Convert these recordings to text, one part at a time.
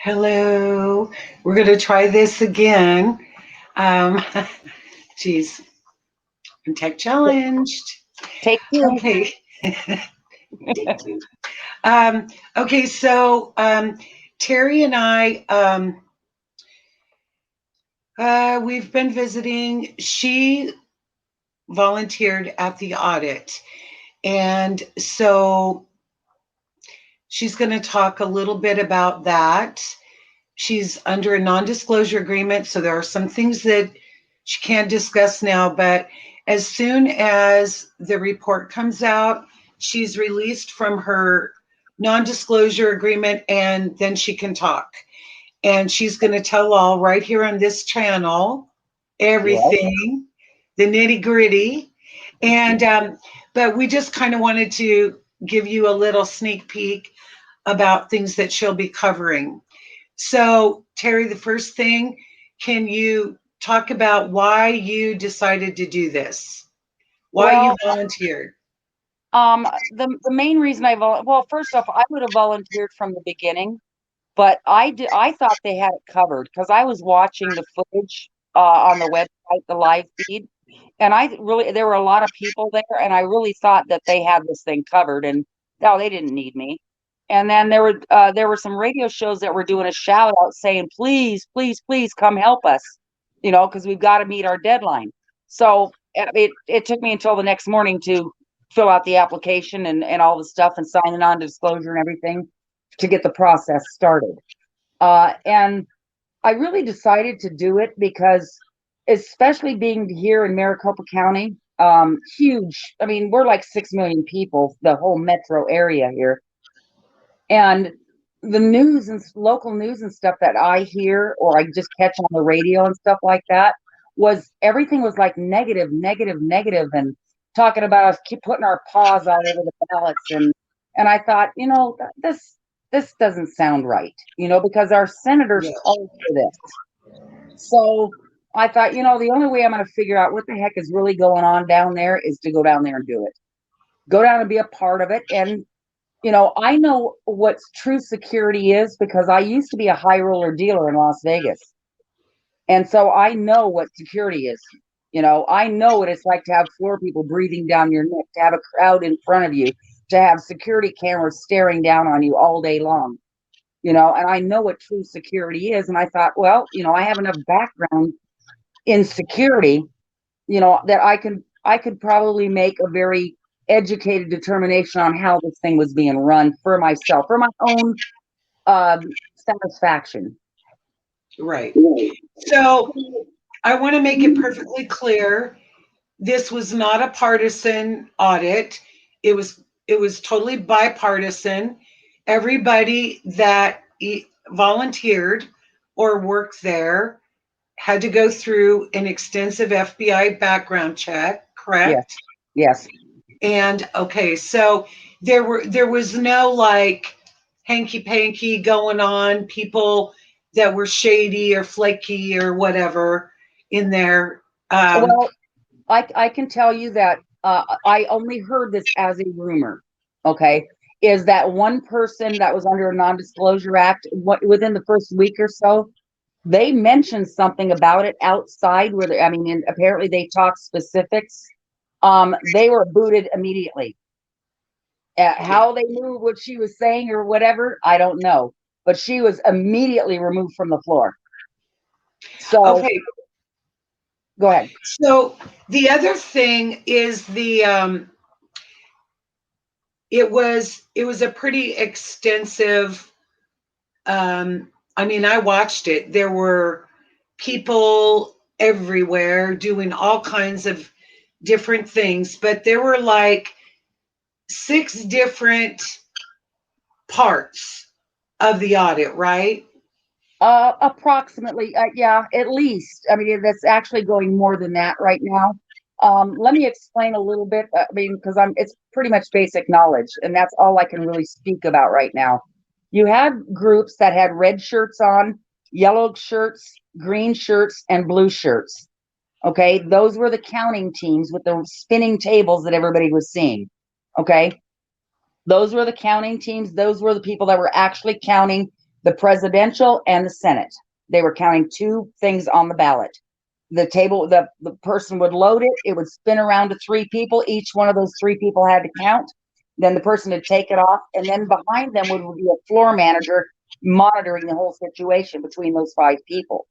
Hello. We're going to try this again. Um, geez, I'm tech challenged. Take two. Okay. Thank you. Um, okay, so Teri and I, we've been visiting. She volunteered at the audit. And so she's going to talk a little bit about that. She's under a non-disclosure agreement, so there are some things that she can't discuss now, but as soon as the report comes out, she's released from her non-disclosure agreement and then she can talk. And she's going to tell all right here on this channel Yes. everything, the nitty-gritty. And but we just kind of wanted to give you a little sneak peek about things that she'll be covering. So, Teri, the first thing, can you talk about why you decided to do this? Why you Well, volunteered? the main reason well, first off, I would have volunteered from the beginning, but I thought they had it covered because I was watching the footage on the website, the live feed, and there were a lot of people there, and I really thought that they had this thing covered, and no, they didn't need me. And then there were some radio shows that were doing a shout out saying, please, please, please come help us, because we've got to meet our deadline. So it took me until the next morning to fill out the application and all the stuff and sign the non-disclosure and everything to get the process started. And I really decided to do it because, especially being here in Maricopa County, huge. I mean, we're like 6 million people, the whole metro area here. And the news and local news and stuff that I hear or I just catch on the radio and stuff like that was everything was like negative, negative, negative, and talking about us keep putting our paws all over the ballots. And I thought, this doesn't sound right, because our senators Yeah. called for this. So I thought, the only way I'm going to figure out what the heck is really going on down there is to go down there and do it. Go down and be a part of it. And I know what true security is because I used to be a high roller dealer in Las Vegas. And so I know what security is. I know what it's like to have floor people breathing down your neck, to have a crowd in front of you, to have security cameras staring down on you all day long. And I know what true security is. And I thought, well, I have enough background in security, that I could probably make a very educated determination on how this thing was being run for myself, for my own satisfaction. Right. So, I want to make it perfectly clear this was not a partisan audit. It was totally bipartisan. Everybody that volunteered or worked there had to go through an extensive FBI background check, Yes, correct? yes. And okay, so there was no like hanky panky going on, people that were shady or flaky or whatever in there. Um, Well, I can tell you that I only heard this as a rumor. Okay, is that one person that was under a non-disclosure act within the first week or so? They mentioned something about it outside where I mean, and apparently they talked specifics. They were booted immediately. How they knew what she was saying or whatever, I don't know. But she was immediately removed from the floor. So okay, go ahead. so the other thing is it was a pretty extensive. I mean, I watched it. There were people everywhere doing all kinds of different things, but there were like 6 different parts of the audit, right? Approximately, yeah, at least. I mean, that's actually going more than that right now. Let me explain a little bit. I mean, because it's pretty much basic knowledge, and that's all I can really speak about right now. You had groups that had red shirts on, yellow shirts, green shirts, and blue shirts. Okay, those were the counting teams with the spinning tables that everybody was seeing. Okay, those were the counting teams. Those were the people that were actually counting the presidential and the Senate. They were counting two things on the ballot. The table, the person would load it, it would spin around to three people. Each one of those three people had to count. Then the person would take it off, and then behind them would be a floor manager monitoring the whole situation between those five people.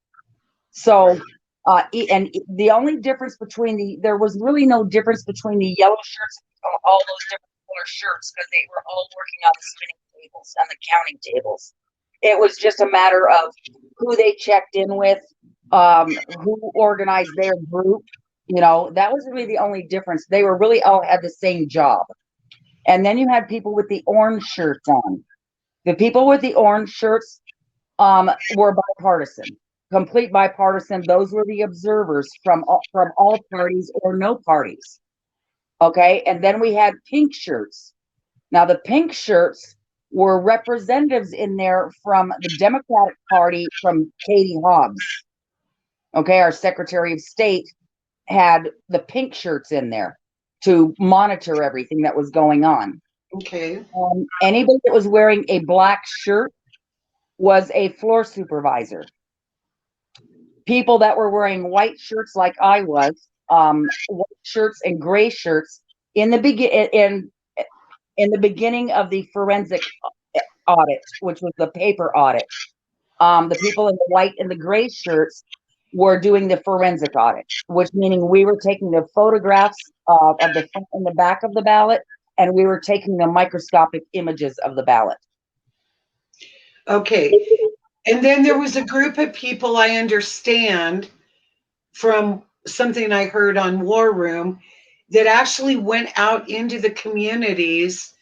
So, and the only difference between there was really no difference between the yellow shirts and all those different color shirts, because they were all working on the spinning tables and the counting tables. It was just a matter of who they checked in with, who organized their group. That was really the only difference. They were really all had the same job. And then you had people with the orange shirts on. The people with the orange shirts were bipartisan, complete bipartisan. Those were the observers from all parties or no parties. Okay, and then we had pink shirts. Now the pink shirts were representatives in there from the Democratic Party, from Katie Hobbs. Okay, our Secretary of State had the pink shirts in there to monitor everything that was going on. Okay. Anybody that was wearing a black shirt was a floor supervisor. People that were wearing white shirts, like I was, white shirts and gray shirts in the beginning of the forensic audit, which was the paper audit. The people in the white and the gray shirts were doing the forensic audit, which meaning we were taking the photographs of the front and the back of the ballot, and we were taking the microscopic images of the ballot. Okay. And then there was a group of people, I understand, from something I heard on War Room, that actually went out into the communities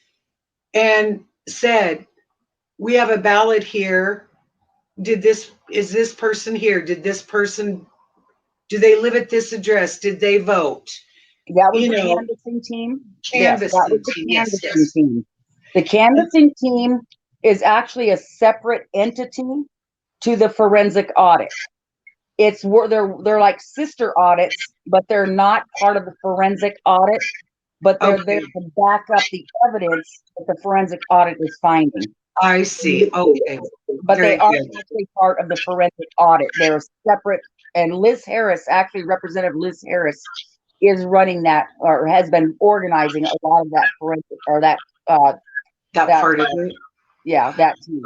and said, we have a ballot here. Is this person here? Do they live at this address? Did they vote? That was the canvassing team. Canvassing yes, that was the team. canvassing Yes. team. The canvassing team is actually a separate entity to the forensic audit. They're like sister audits, but they're not part of the forensic audit, but they're there to back up the evidence that the forensic audit is finding. I see. Okay. But they are actually part of the forensic audit. They're separate, and Representative Liz Harris is running that, or has been organizing a lot of that forensic, or that part of it. Yeah, that team.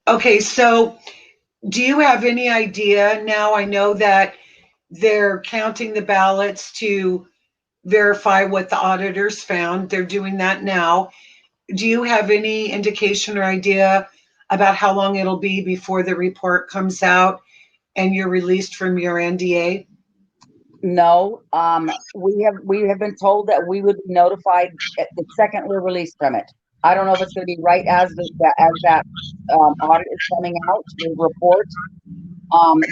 Okay, so do you have any idea now? I know that they're counting the ballots to verify what the auditors found. They're doing that now. Do you have any indication or idea about how long it'll be before the report comes out and you're released from your NDA? No, we have been told that we would be notified the second we're released from it. I don't know if it's going to be right as that audit is coming out, the report.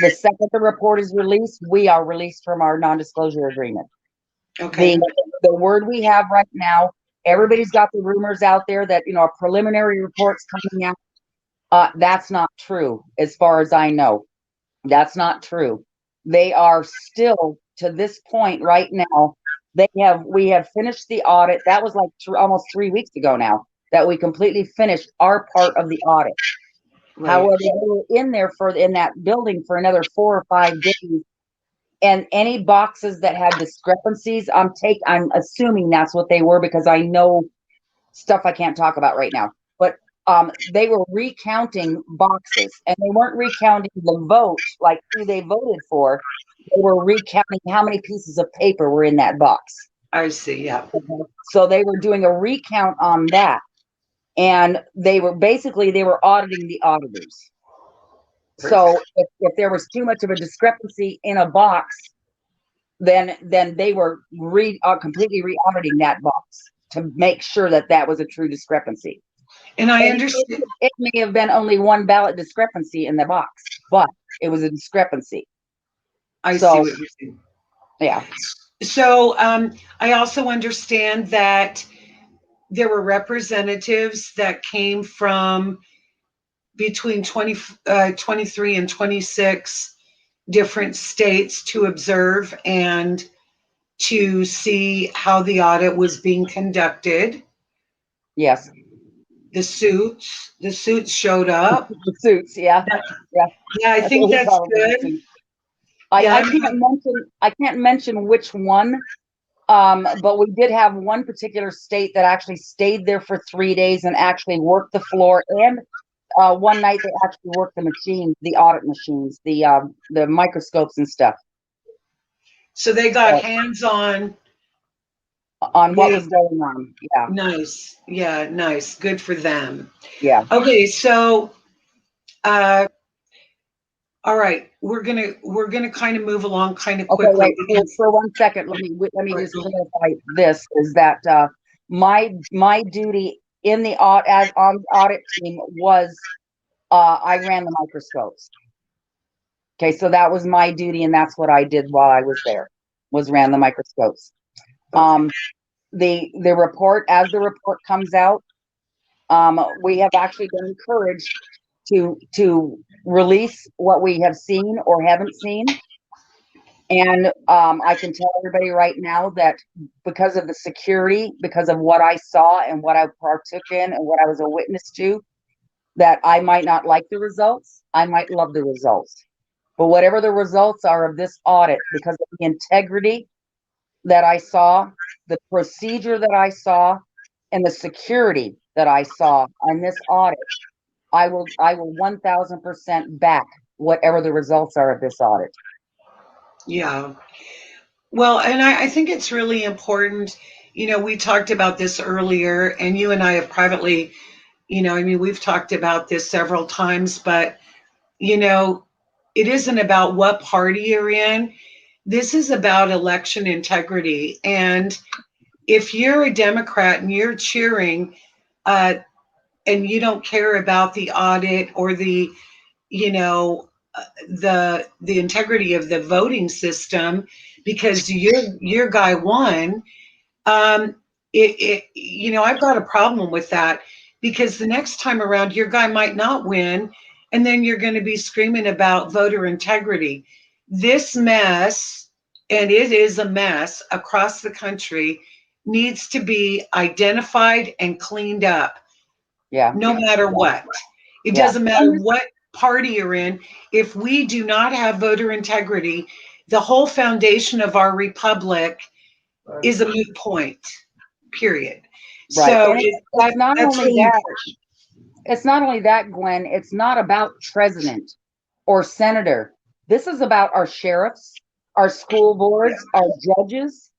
The second the report is released, we are released from our non-disclosure agreement. Okay. The word we have right now, everybody's got the rumors out there that a preliminary report's coming out. That's not true, as far as I know. That's not true. They are still, to this point right now, we have finished the audit. That was like almost 3 weeks ago now that we completely finished our part of the audit. Right. However, they were in that building for another 4 or 5 days, and any boxes that had discrepancies, I'm assuming that's what they were, because I know stuff I can't talk about right now. But they were recounting boxes, and they weren't recounting the vote, like who they voted for. They were recounting how many pieces of paper were in that box. I see, yeah. So they were doing a recount on that, and they were auditing the auditors. Perfect. So if there was too much of a discrepancy in a box, then they were completely re-auditing that box to make sure that was a true discrepancy. And I understand it may have been only one ballot discrepancy in the box, but it was a discrepancy. I see what you're saying. Yeah. So I also understand that there were representatives that came from between 23 and 26 different states to observe and to see how the audit was being conducted. Yes. the suits showed up. The suits, yeah. Yeah. Yeah, I That's what think we that's call them, the good. suits. Yeah, I can't mention which one, but we did have one particular state that actually stayed there for 3 days and actually worked the floor. And one night they actually worked the machines, the audit machines, the microscopes and stuff. so they got hands-on On what with was going on. Yeah. nice. Yeah, nice. Good for them. Yeah. Okay, so all right, we're gonna kind of move along kind of Okay, quickly wait because for 1 second. Let me just clarify this: is that my duty in the as on the audit team was I ran the microscopes. Okay, so that was my duty, and that's what I did while I was there, was ran the microscopes. The report, as the report comes out, we have actually been encouraged to release what we have seen or haven't seen. And I can tell everybody right now that because of the security, because of what I saw and what I partook in and what I was a witness to, that I might not like the results, I might love the results. But whatever the results are of this audit, because of the integrity that I saw, the procedure that I saw, and the security that I saw on this audit, I will 1000% back whatever the results are of this audit. yeah. Well, and I think it's really important. We talked about this earlier, and you and I have privately, I mean, we've talked about this several times, but you know, it isn't about what party you're in. This is about election integrity. And if you're a Democrat and you're cheering, uh, and you don't care about the audit or you know, the integrity of the voting system because your guy won, um, I've got a problem with that because the next time around, your guy might not win, and then you're going to be screaming about voter integrity. This mess, and it is a mess across the country, needs to be identified and cleaned up, Yeah. no matter what. It Yeah. doesn't matter what party you're in. If we do not have voter integrity, the whole foundation of our republic is a moot point, period. Right. So And it's not that's only really that, important. Gwen, it's not about president or senator. This is about our sheriffs, our school boards, our judges.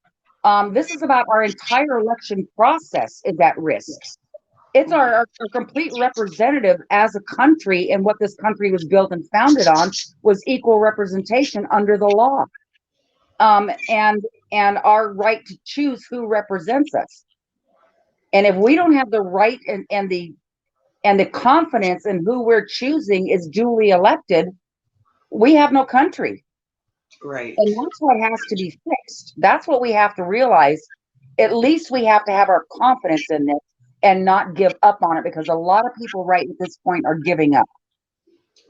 This is about our entire election process is at risk. It's our complete representative as a country, and what this country was built and founded on was equal representation under the law. And our right to choose who represents us. And if we don't have the right and the confidence in who we're choosing is duly elected, we have no country. Right. And that's what has to be fixed. That's what we have to realize. At least we have to have our confidence in this and not give up on it, because a lot of people right at this point are giving up.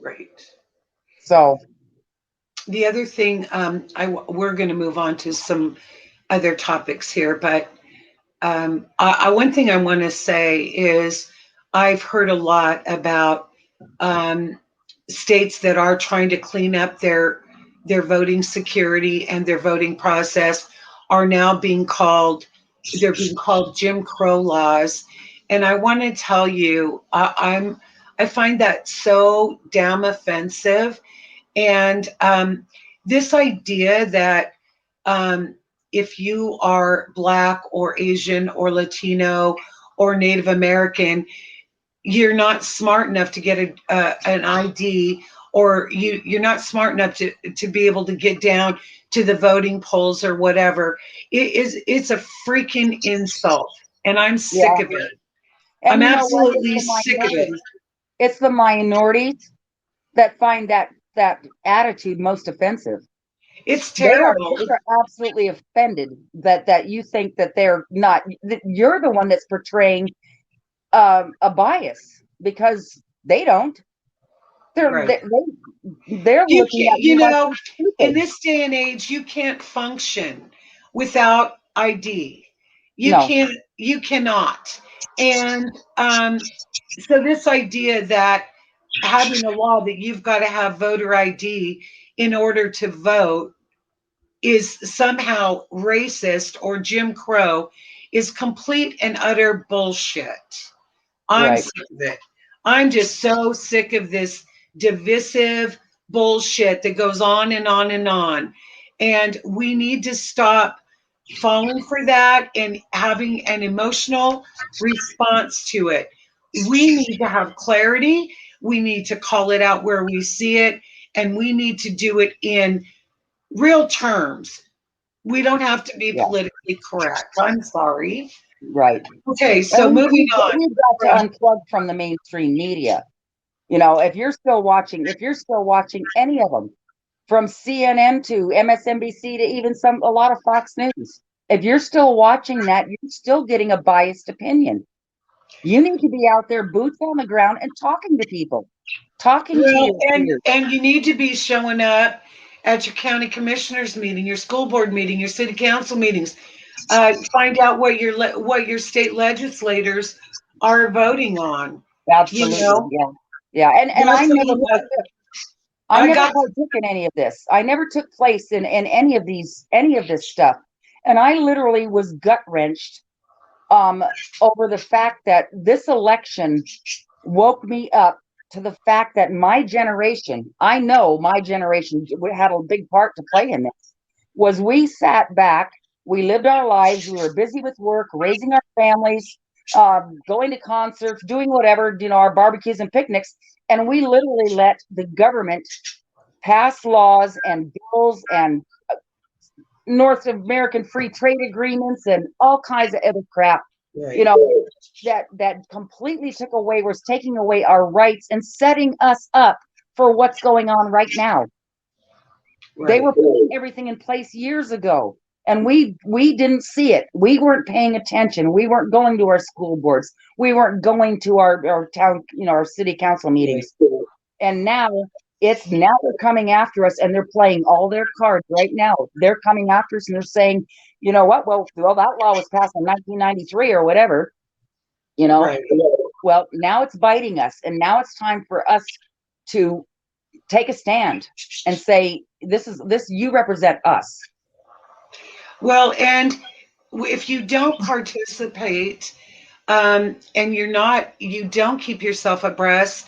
Right. So The other thing, we're going to move on to some other topics here, but one thing I want to say is I've heard a lot about states that are trying to clean up their voting security and their voting process are now they're being called Jim Crow laws. And I want to tell you, I find that so damn offensive. And this idea that if you are Black or Asian or Latino or Native American, you're not smart enough to get an ID, or you're not smart enough to be able to get down to the voting polls or whatever. It's a freaking insult, and I'm yeah, sick of it. and I'm you know what? absolutely sick of it. It's the minorities that find that attitude most offensive. It's They are terrible. they are absolutely offended that you think that they're not. That you're the one that's portraying a bias, because they don't. They're Right. they, they're You looking can't, at you like you're in stupid. this day and age, you can't function without ID. No. You cannot. And so this idea that having a law that you've got to have voter ID in order to vote is somehow racist or Jim Crow is complete and utter bullshit. I'm Right. sick of it. I'm just so sick of this divisive bullshit that goes on and on and on. And we need to stop falling for that and having an emotional response to it. We need to have clarity. We need to call it out where we see it, and we need to do it in real terms. We don't have to be Yeah. politically correct. I'm sorry. Right. Okay, And so moving on. we've got to unplug from the mainstream media. If you're still watching any of them, from CNN to MSNBC to even a lot of Fox News, if you're still watching that, you're still getting a biased opinion. You need to be out there, boots on the ground, and talking to people, talking to Well, your and peers. and you need to be showing up at your county commissioners meeting, your school board meeting, your city council meetings. Find out what your state legislators are voting on. You Absolutely, know, yeah, yeah. And that's what I I never got. partook in any of this. I never took place in any of this stuff. And I literally was gut wrenched um over the fact that this election woke me up to the fact that my generation, I know my generation had a big part to play in this, was we sat back, we lived our lives, we were busy with work, raising our families, going to concerts, doing whatever, our barbecues and picnics, and we literally let the government pass laws and bills and North American free trade agreements and all kinds of other crap, you Right. know, that completely was taking away our rights and setting us up for what's going on right now. They Right. were putting everything in place years ago, and we didn't see it. We weren't paying attention. We weren't going to our school boards. We weren't going to our town, our city council Right. meetings. And now they're coming after us, and they're playing all their cards right now. They're coming after us, and they're saying, you know what? Well, that law was passed in 1993 or whatever. You know, Right. well, now it's biting us, and now it's time for us to take a stand and say, this you represent us. Well, and if you don't participate, and you don't keep yourself abreast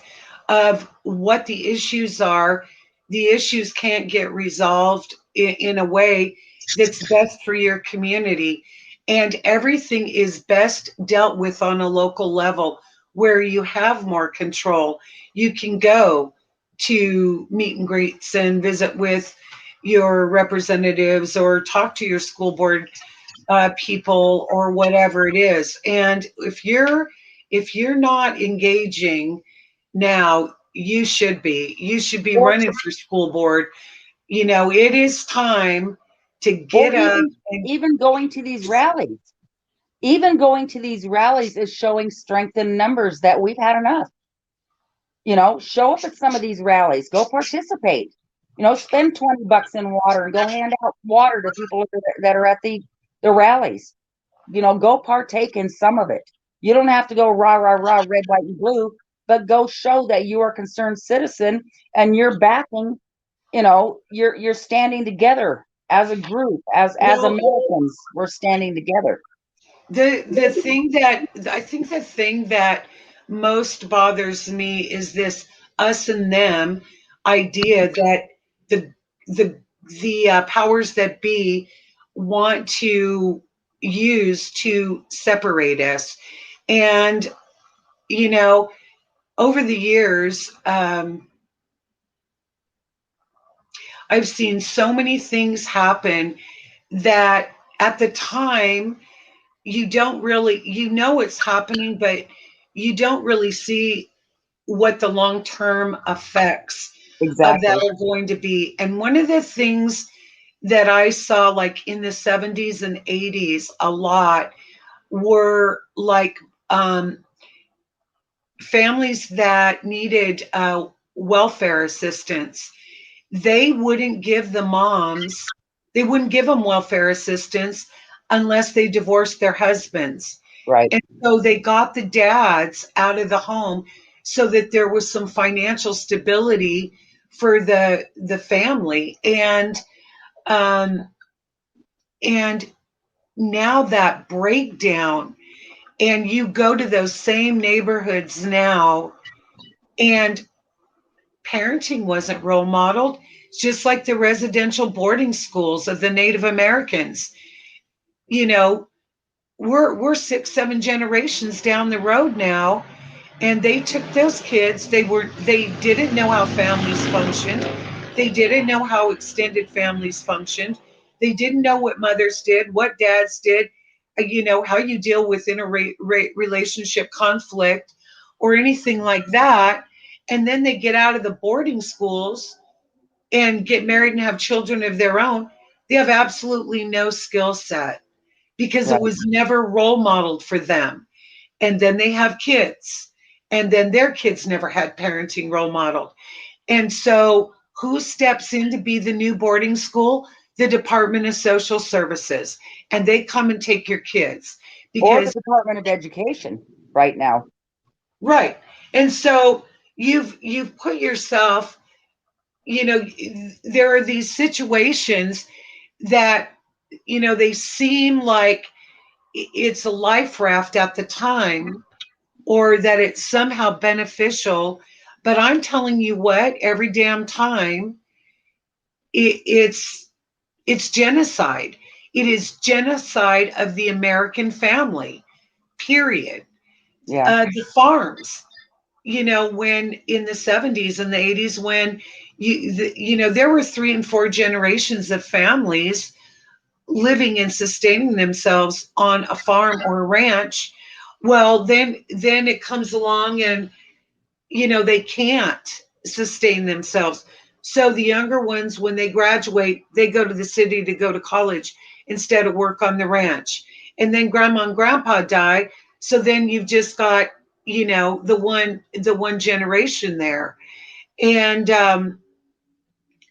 of what the issues are, the issues can't get resolved in a way that's best for your community. And everything is best dealt with on a local level where you have more control. You can go to meet and greets and visit with your representatives or talk to your school board people or whatever it is. And if you're not engaging now, you should be Or, running for school board. It is time to or get up and even going to these rallies. Even going to these rallies is showing strength in numbers that we've had enough. Show up at some of these rallies, go participate. Spend $20 in water and go hand out water to people that are at the rallies. Go partake in some of it. You don't have to go rah, rah, rah, red, white, and blue, but go show that you are a concerned citizen and you're backing, you're standing together as a group, as well, Americans, we're standing together. the thing that most bothers me is this us and them idea that the the powers that be want to use to separate us. And you know over the years, I've seen so many things happen that at the time you don't really, it's happening, but you don't really see what the long term effects of that Exactly. are going to be. And one of the things that I saw, like in the 70s and 80s, a lot were like families that needed welfare assistance. They wouldn't give the moms, they wouldn't give them welfare assistance unless they divorced their husbands. Right. And so they got the dads out of the home so that there was some financial stability for the family. Um, and now that breakdown, and you go to those same neighborhoods now, and parenting wasn't role modeled, just like the residential boarding schools of the Native Americans. You know, we're 6, 7 generations down the road now, and they took those kids. They didn't know how families functioned. They didn't know how extended families functioned. They didn't know what mothers did, what dads did, how you deal with relationship conflict or anything like that. And then they get out of the boarding schools and get married and have children of their own. They have absolutely no skill set because it Right. was never role modeled for them. And then they have kids, and then their kids never had parenting role modeled. And so who steps in to be the new boarding school? The Department of Social Services. And they come and take your kids Or the because, Department of Education right now. right. And so you've put yourself, you know, there are these situations that, they seem like it's a life raft at the time, or that it's somehow beneficial. But I'm telling you what, every damn time, it, it's it's genocide. It is genocide of the American family. Period. Yeah. The farms. When in the 70s and the 80s, when there were 3 and 4 generations of families living and sustaining themselves on a farm or a ranch. Well, then it comes along, and they can't sustain themselves. So the younger ones, when they graduate, they go to the city to go to college instead of work on the ranch. And then grandma and grandpa die. So then you've just got, the one generation there. And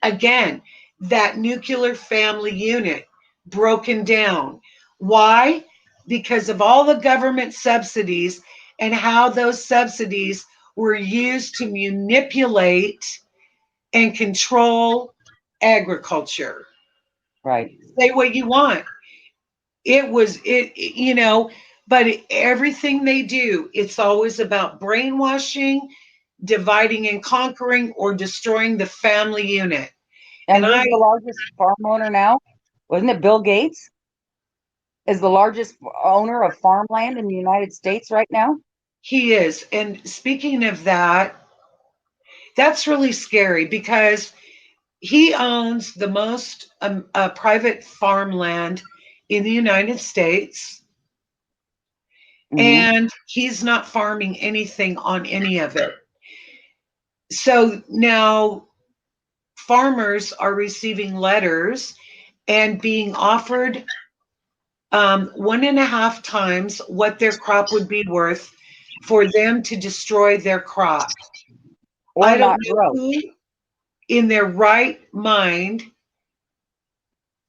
again, that nuclear family unit broken down. Why? Because of all the government subsidies and how those subsidies were used to manipulate and control agriculture. Right. Say what you want. But everything they do, it's always about brainwashing, dividing and conquering, or destroying the family unit. And And who's the largest farm owner now? Wasn't it Bill Gates? Is the largest owner of farmland in the United States right now? he is. And speaking of that, that's really scary because he owns the most private farmland in the United States, Hmm. and he's not farming anything on any of it. So now farmers are receiving letters and being offered 1.5 times what their crop would be worth for them to destroy their crop. Or I don't not know grow. who in their right mind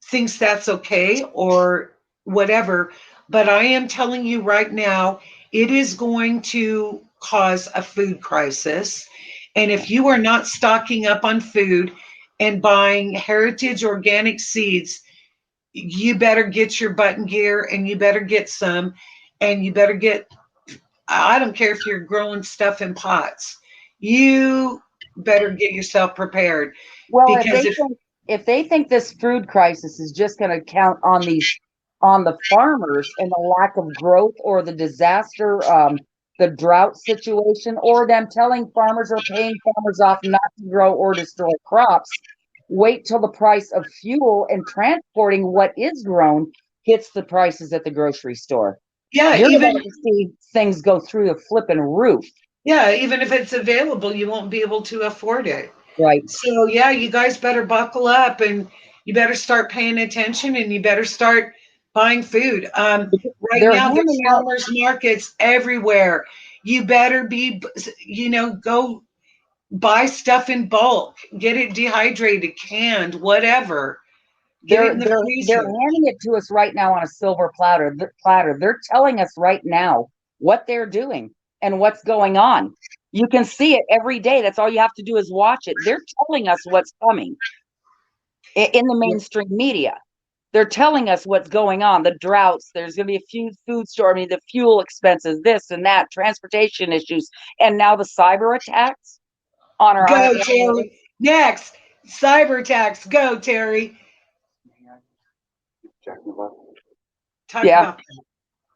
thinks that's okay or whatever. But I am telling you right now, it is going to cause a food crisis. And if you are not stocking up on food and buying heritage organic seeds, you better get your button gear, and you better get some, and you better get, I don't care if you're growing stuff in pots, you better get yourself prepared. Well, Because if if they think this food crisis is just going to count on the farmers and the lack of growth or the disaster, the drought situation, or them telling farmers or paying farmers off not to grow or destroy crops, wait till the price of fuel and transporting what is grown hits the prices at the grocery store. yeah, You're even about to see things go through the flipping roof. yeah, even if it's available, you won't be able to afford it. Right. So yeah, you guys better buckle up, and you better start paying attention, and you better start buying food. Right They're now, there's handing out. farmers markets everywhere. You better go buy stuff in bulk, get it dehydrated, canned, whatever. Get it They're in the they're they're freezer. handing it to us right now on a silver platter. Platter. They're telling us right now what they're doing and what's going on. You can see it every day. That's all you have to do is watch it. They're telling us what's coming in the mainstream media. They're telling us what's going on, the droughts, there's going to be a few food shortage, the fuel expenses, this and that, transportation issues, and now the cyber attacks on Go, our Terry. Next, cyber attacks. Go, Terry. Talk yeah. about that.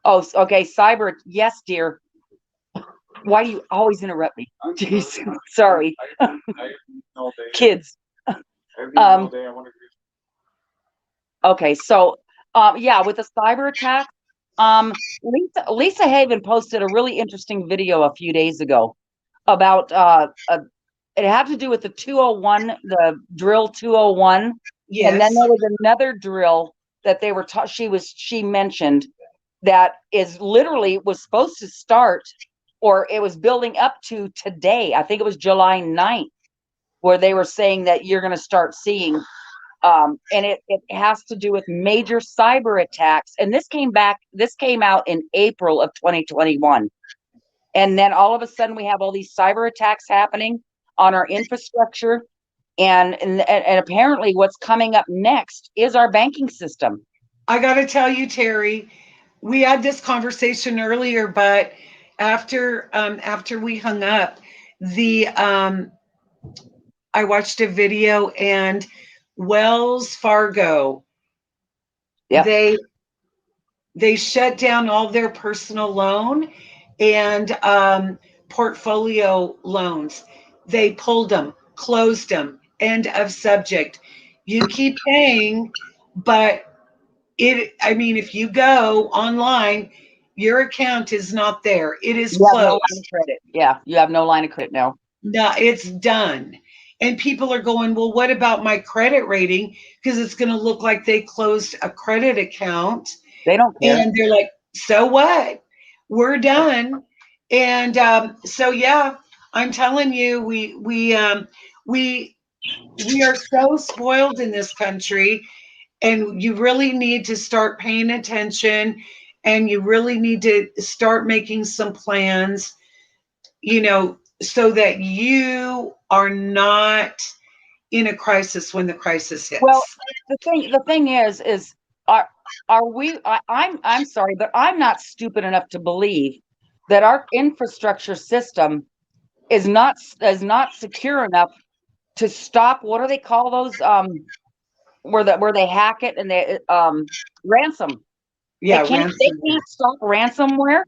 Oh, okay, cyber. Yes, dear. Why do you always interrupt me? Jeez, sorry. Kids. Um, okay, so yeah, with the cyber attack, Lisa Haven posted a really interesting video a few days ago about it had to do with the 201, the drill 201, and then Yes. there was another drill that they were she mentioned that is literally was supposed to start, or it was building up to today. I think it was July 9th, where they were saying that you're going to start seeing and it has to do with major cyber attacks. And this came out in April of 2021. And then all of a sudden we have all these cyber attacks happening on our infrastructure. And apparently what's coming up next is our banking system. I got to tell you, Terry, we had this conversation earlier, but after we hung up, the I watched a video and Wells Fargo, Yep. they shut down all their personal loan and portfolio loans. They pulled them, closed them. End of subject. You keep paying, but I mean, if you go online, your account is not there. It is You have no line closed. of credit. Yeah, you have no line of credit now. No, it's done. And people are going, well, what about my credit rating? Because it's going to look like they closed a credit account. They don't care. And they're like, so what? We're done. And so, yeah, I'm telling you, we we are so spoiled in this country, and you really need to start paying attention, and you really need to start making some plans, so that you are not in a crisis when the crisis Well, hits. the thing is are I'm sorry, but I'm not stupid enough to believe that our infrastructure system is not secure enough to stop, what do they call those, where they hack it and they ransom. They Yeah, can't they ransom. can't stop ransomware. And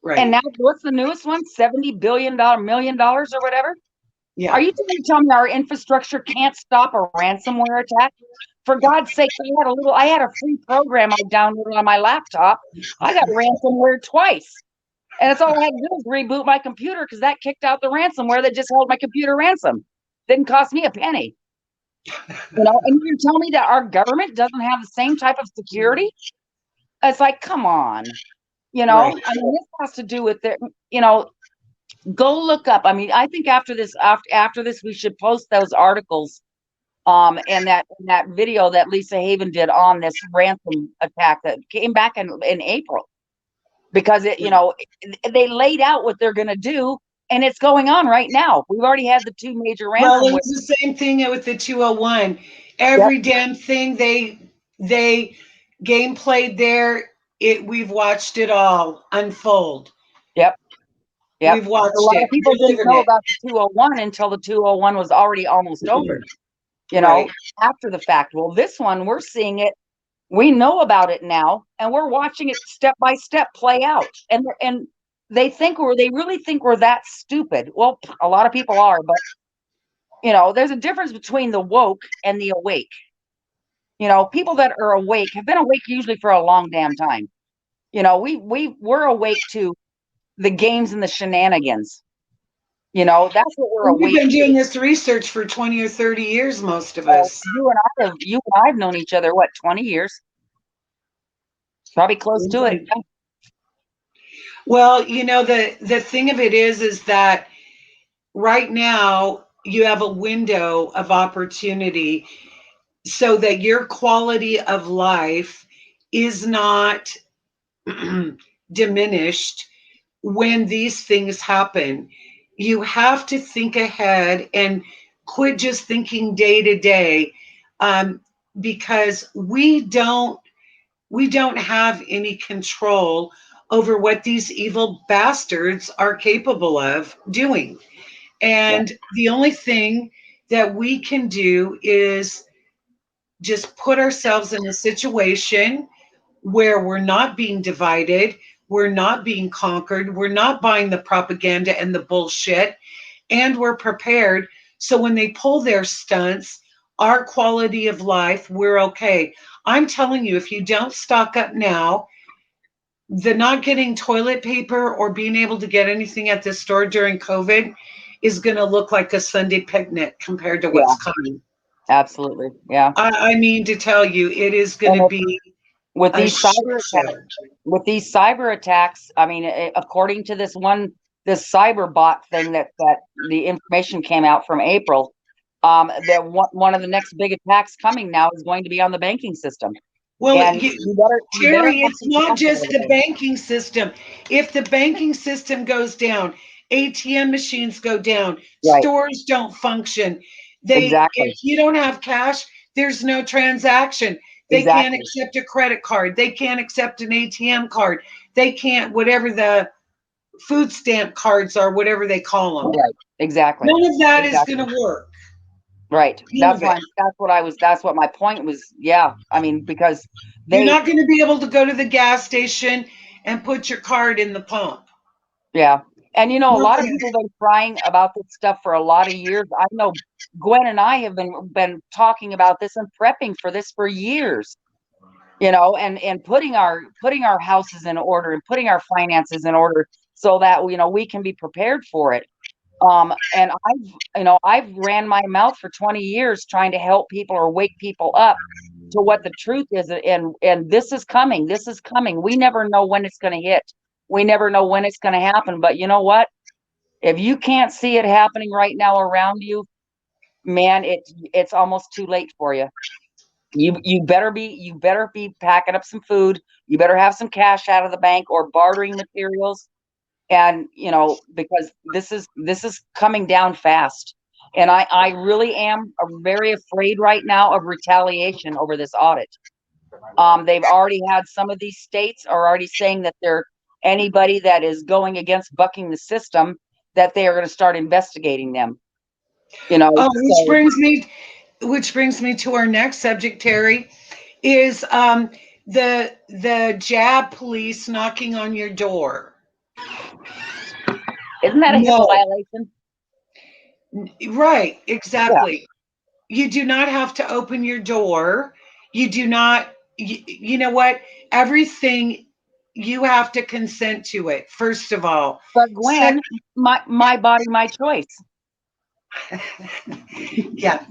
Right. now what's the newest one? $70 billion, $1 million or whatever. Yeah. Are you telling me our infrastructure can't stop a ransomware attack? For God's sake, I had a free program I downloaded on my laptop. I got ransomware twice. And that's all I had to do was reboot my computer because that kicked out the ransomware that just held my computer ransom. Didn't cost me a penny. And you're telling me that our government doesn't have the same type of security? It's like, come on. Right. I mean, this has to do with go look up. I mean, I think after this, we should post those articles, and that video that Lisa Haven did on this ransom attack that came back in April, because they laid out what they're going to do, and it's going on right now. We've already had the two major Well, it ransomware. was the same thing with the 201. Yep, Every damn thing they game played there, we've watched it all unfold. yep, yep. We've A watched lot it. of people We're didn't living know it. about the 201 until the 201 was already almost over. You know, Right. after the fact. Well, this one we're seeing it. We know about it now, and we're watching it step by step play out. And they really think we're that stupid. Well, a lot of people are, but there's a difference between the woke and the awake. People that are awake have been awake usually for a long damn time. We're awake to the games and the shenanigans. That's what we're We've awake been to. doing this research for 20 or 30 years, most of us. You and I've known each other, what, 20 years? Probably close to it. Well, the thing of it is that right now you have a window of opportunity. so that your quality of life is not diminished when these things happen. You have to think ahead and quit just thinking day to day, because we don't have any control over what these evil bastards are capable of doing. Yeah. And the only thing that we can do is just put ourselves in a situation where we're not being divided, we're not being conquered, we're not buying the propaganda and the bullshit, and we're prepared. So when they pull their stunts, our quality of life, we're okay. I'm telling you, if you don't stock up now, the not getting toilet paper or being able to get anything at the store during COVID is going to look like a Sunday picnic compared to Yeah. what's coming. Absolutely. Yeah. I mean to tell you, it is going And to if, be with a these shit cyber attacks, show. I mean, according to this cyber bot thing that the information came out from April, that one of the next big attacks coming now is going to be on the banking system. Well, And you better Terry, have it's some not cash just the available. banking system. If the banking system goes down, ATM machines go down, Right. stores don't function. If Exactly. you don't have cash, there's no transaction. They can't Exactly. accept a credit card. They can't accept an ATM card. They can't, whatever the food stamp cards are, whatever they call them. Right. Exactly. None of that is going Exactly. to work. Right. None of it. That's what my point was. Yeah. I mean, because You're they, not going to be able to go to the gas station and put your card in the pump. yeah. And a lot of Okay. people have been crying about this stuff for a lot of years. I know Gwen and I have been talking about this and prepping for this for years, and putting our houses in order and putting our finances in order so that we can be prepared for it. And I've ran my mouth for 20 years trying to help people or wake people up to what the truth is, and this is coming. This is coming. We never know when it's going to hit. We never know when it's going to happen. But you know what? If you can't see it happening right now around you, man, it's almost too late for you. You better be packing up some food. You better have some cash out of the bank or bartering materials, and because this is coming down fast. And I really am very afraid right now of retaliation over this audit. They've already had some of these states are already saying that they're anybody that is going against bucking the system, that they are going to start investigating them. Oh, So which brings me to our next subject, Terry, is the jab police knocking on your door. isn't that a HIPAA No, violation? right, Yeah. exactly. You do not have to open your door. You do not. You know what? Everything you have to consent to it. First of all, But second, Gwen, my body, my choice. yeah.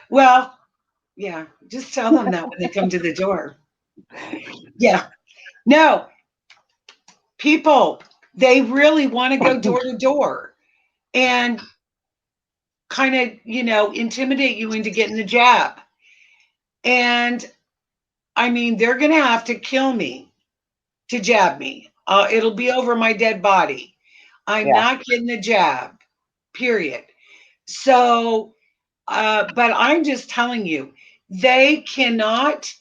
Well, yeah. Just tell them that when they come to the door. Yeah. No, people, they really want to go door to door and kind of, intimidate you into getting the jab. And I mean, they're going to have to kill me to jab me. It'll be over my dead body. I'm Yeah. not getting the jab, period. So, but I'm just telling you, they cannot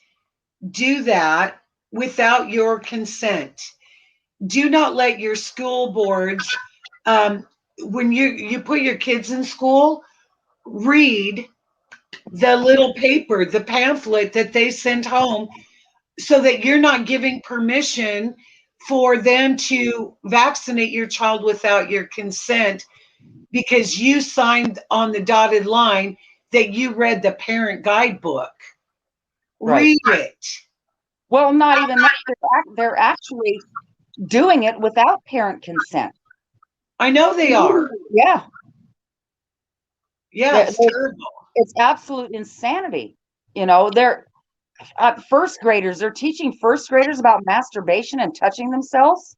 do that without your consent. Do not let your school boards, when you put your kids in school, read the little paper, the pamphlet that they send home, so that you're not giving permission for them to vaccinate your child without your consent, because you signed on the dotted line that you read the parent guidebook. Right. Read it. Well, not even that. They're actually doing it without parent consent. I know they are. Yeah. Yeah, They're, it's they're, terrible. it's absolute insanity. They're first graders. They're teaching first graders about masturbation and touching themselves.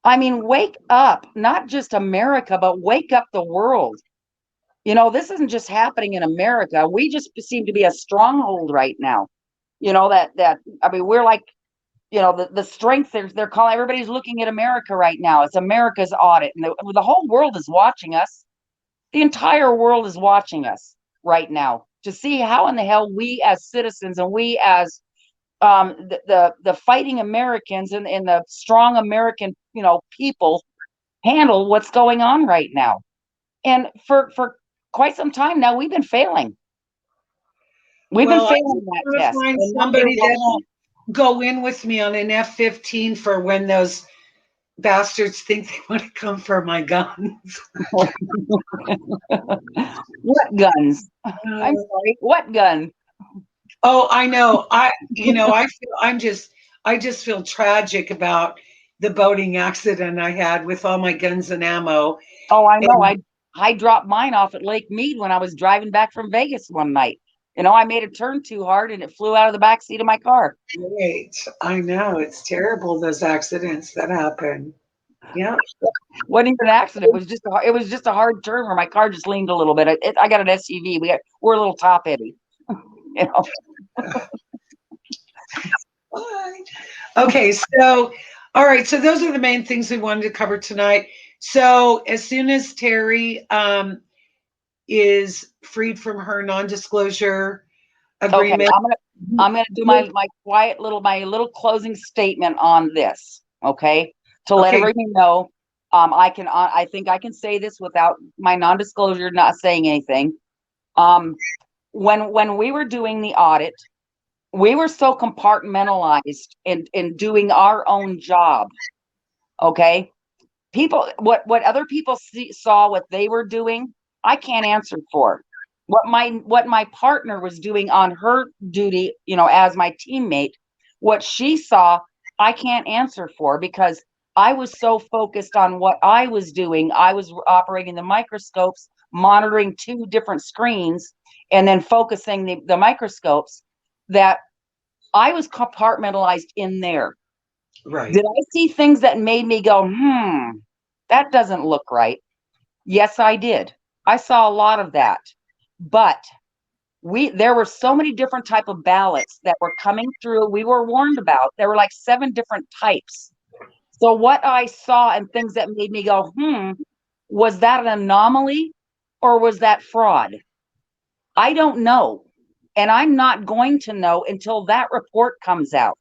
I mean, wake up, not just America, but wake up the world. This isn't just happening in America. We just seem to be a stronghold right now. I mean, we're like, the strength they're calling, everybody's looking at America right now. It's America's audit, and the whole world is watching us. The entire world is watching us right now to see how in the hell we as citizens and we as the fighting Americans and the strong American, people handle what's going on right now. And for quite some time now, we've been failing. We've been Well, I failing just that want to test. find And now somebody that'll go in with me on an F-15 for when those bastards think they want to come for my guns. What guns? I'm sorry. What gun? Oh, I know. I just feel tragic about the boating accident I had with all my guns and ammo. Oh, I know. And I dropped mine off at Lake Mead when I was driving back from Vegas one night. I made a turn too hard and it flew out of the back seat of my car. great. I know it's terrible, those accidents that happen. Yeah. Wasn't even an accident. It was just a hard turn where my car just leaned a little bit. I got an SUV. We're a little top heavy. You know. Okay, so all right, so those are the main things we wanted to cover tonight. So as soon as Teri is freed from her non-disclosure Okay, agreement, I'm gonna do my little closing statement on this. Okay, to let okay, everybody know, I think I can say this without my non-disclosure not saying anything. When we were doing the audit, we were so compartmentalized in doing our own job. Okay, what other people saw what they were doing, I can't answer for. What my partner was doing on her duty, as my teammate, what she saw, I can't answer for, because I was so focused on what I was doing. I was operating the microscopes, monitoring two different screens, and then focusing the microscopes, that I was compartmentalized in there. right, Did I see things that made me go, that doesn't look right? Yes, I did. I saw a lot of that. But there were so many different type of ballots that were coming through. We were warned about. There were like 7 different types. So what I saw and things that made me go, was that an anomaly or was that fraud? I don't know. And I'm not going to know until that report comes out.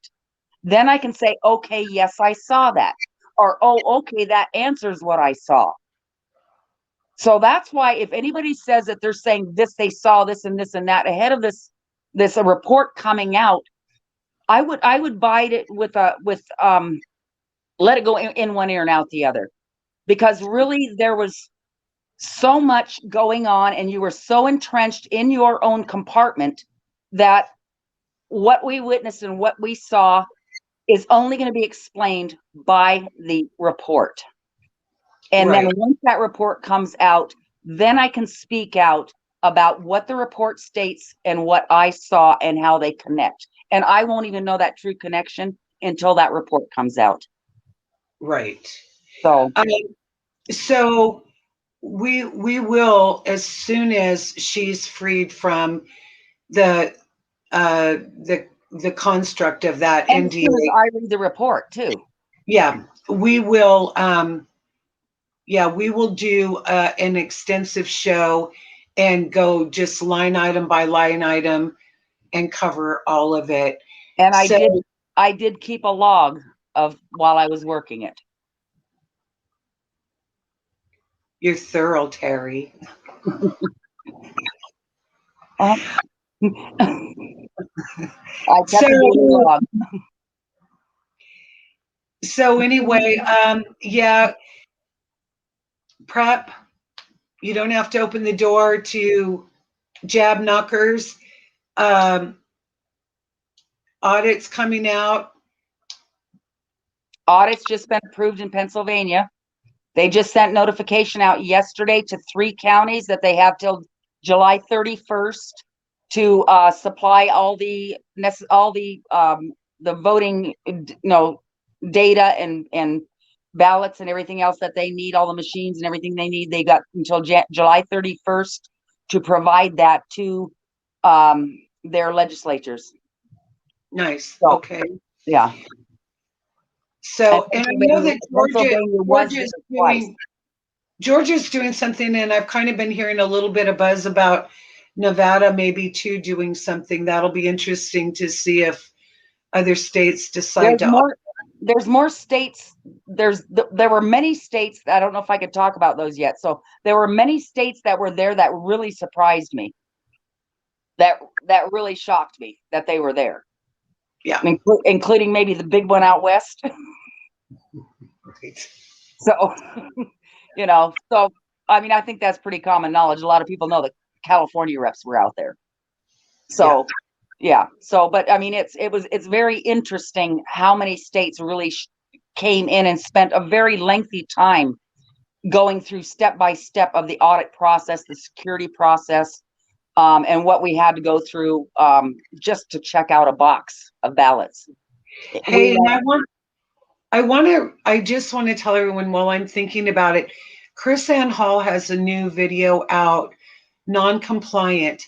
Then I can say, okay, yes, I saw that. Or, oh, okay, that answers what I saw. So that's why if anybody says that they're saying this, they saw this and this and that ahead of this report coming out, I would bite it with let it go in one ear and out the other, because really there was so much going on and you were so entrenched in your own compartment that what we witnessed and what we saw is only going to be explained by the report. And right, then once that report comes out, then I can speak out about what the report states and what I saw and how they connect. And I won't even know that true connection until that report comes out. right. So, So we will, as soon as she's freed from the the construct of that and as soon as NDA. I read the report too. Yeah, we will. Yeah, we will do an extensive show and go just line item by line item and cover all of it. And So I did keep a log of while I was working it. you're thorough, Teri. I kept So a daily log. so anyway, yeah, prep. You don't have to open the door to jab knockers. Um, Audits coming out. Audits just been approved in Pennsylvania. They just sent notification out yesterday to 3 counties that they have till July 31st to supply all the voting data and ballots and everything else that they need, all the machines and everything they need. They got until July 31st to provide that to their legislatures. Nice. So, Okay. yeah. So, and I know that Georgia's doing something, and I've kind of been hearing a little bit of buzz about Nevada maybe too doing something. That'll be interesting to see if other states decide there's more states. There were many states. I don't know if I could talk about those yet. So there were many states that were there that really surprised me. That really shocked me that they were there. Yeah, including maybe the big one out west. Right. So, so I mean, I think that's pretty common knowledge. A lot of people know that California reps were out there. So, yeah. So, but I mean, it's very interesting how many states really came in and spent a very lengthy time going through step by step of the audit process, the security process, and what we had to go through just to check out a box of ballots. Hey, and I just want to tell everyone while I'm thinking about it, Chris Ann Hall has a new video out, non-compliant.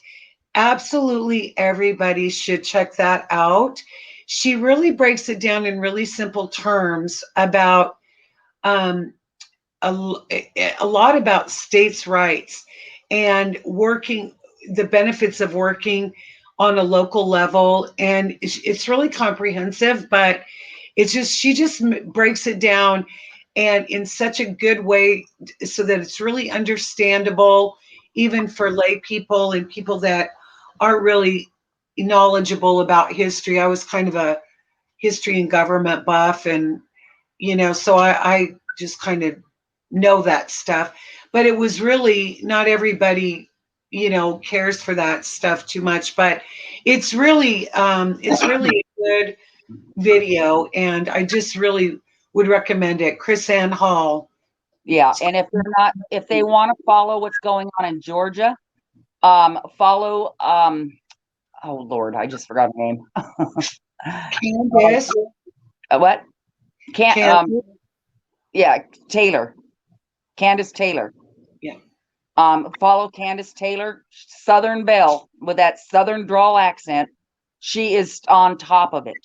Absolutely everybody should check that out. She really breaks it down in really simple terms about a lot about states' rights and the benefits of working on a local level. And it's really comprehensive, but she just breaks it down and in such a good way so that it's really understandable even for lay people and people that aren't really knowledgeable about history. I was kind of a history and government buff, and so I just kind of know that stuff. But it was really not everybody cares for that stuff too much, but it's really a good video, and I just really would recommend it. Chris Ann Hall. Yeah, and if they want to follow what's going on in Georgia, follow oh Lord, I just forgot her name. Candace. What? Candace. Yeah, Candace Taylor. Yeah. Follow Candace Taylor, Southern Belle with that Southern drawl accent. She is on top of it.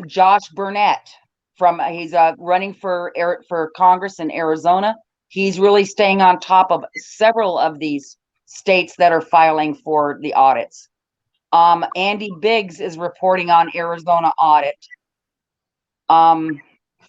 Josh Burnett he's running for Congress in Arizona. He's really staying on top of several of these states that are filing for the audits. Andy Biggs is reporting on Arizona Audit.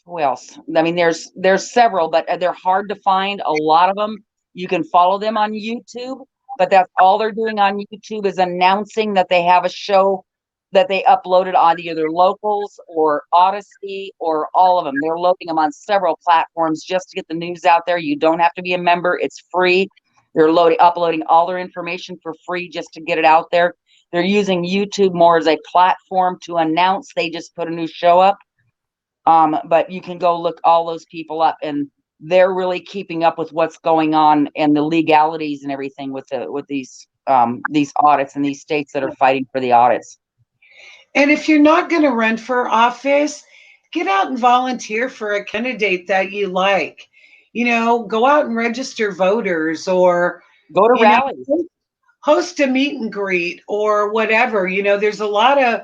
Who else? I mean, there's several, but they're hard to find. A lot of them, you can follow them on YouTube, but that's all they're doing on YouTube is announcing that they have a show that they uploaded on either Locals or Odyssey or all of them. They're loading them on several platforms just to get the news out there. You don't have to be a member. It's free. They're uploading all their information for free just to get it out there. They're using YouTube more as a platform to announce they just put a new show up. But you can go look all those people up, and they're really keeping up with what's going on and the legalities and everything with these audits and these states that are fighting for the audits. And if you're not going to run for office, get out and volunteer for a candidate that you like. Go out and register voters, or go to rallies, host a meet and greet, or whatever. There's a lot of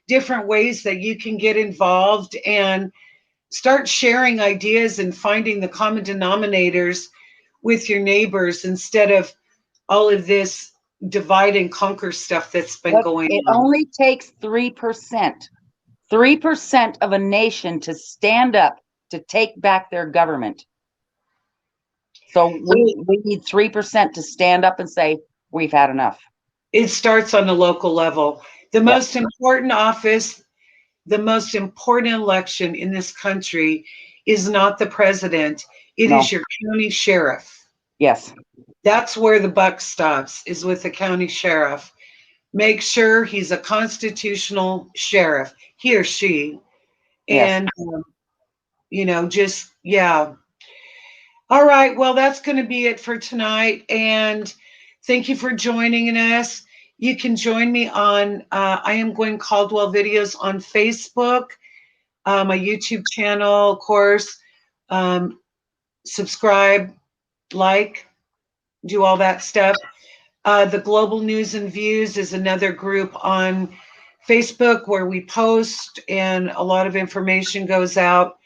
different ways that you can get involved and start sharing ideas and finding the common denominators with your neighbors instead of all of this divide and conquer stuff that's been going on. It only takes 3%. 3% of a nation to stand up to take back their government. So we need 3% to stand up and say, we've had enough. It starts on the local level. The most important office, the most important election in this country is not the president. It is your county sheriff. Yes. That's where the buck stops, is with the county sheriff. Make sure he's a constitutional sheriff, he or she. And, All right. Well, that's going to be it for tonight. And thank you for joining us. You can join me on I Am Gwen Caldwell videos on Facebook, my YouTube channel, of course. Subscribe, like, do all that stuff. The Global News and Views is another group on Facebook where we post and a lot of information goes out.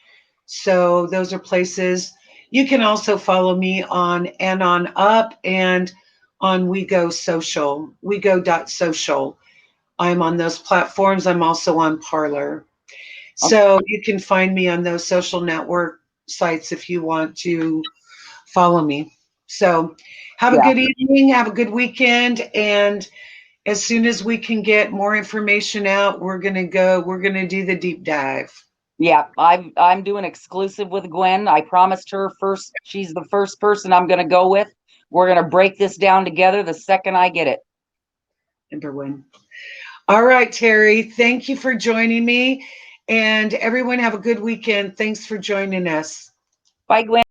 So those are places. You can also follow me on and on up and on WeGo Social, WeGo.social. I'm on those platforms. I'm also on Parler. So you can find me on those social network sites if you want to follow me. So have a Yeah. good evening, have a good weekend, and as soon as we can get more information out, we're going to do the deep dive. Yeah, I'm doing exclusive with Gwen. I promised her first, she's the first person I'm going to go with. We're going to break this down together the second I get it. Number one. All right, Teri, thank you for joining me. And everyone have a good weekend. Thanks for joining us. Bye, Gwen.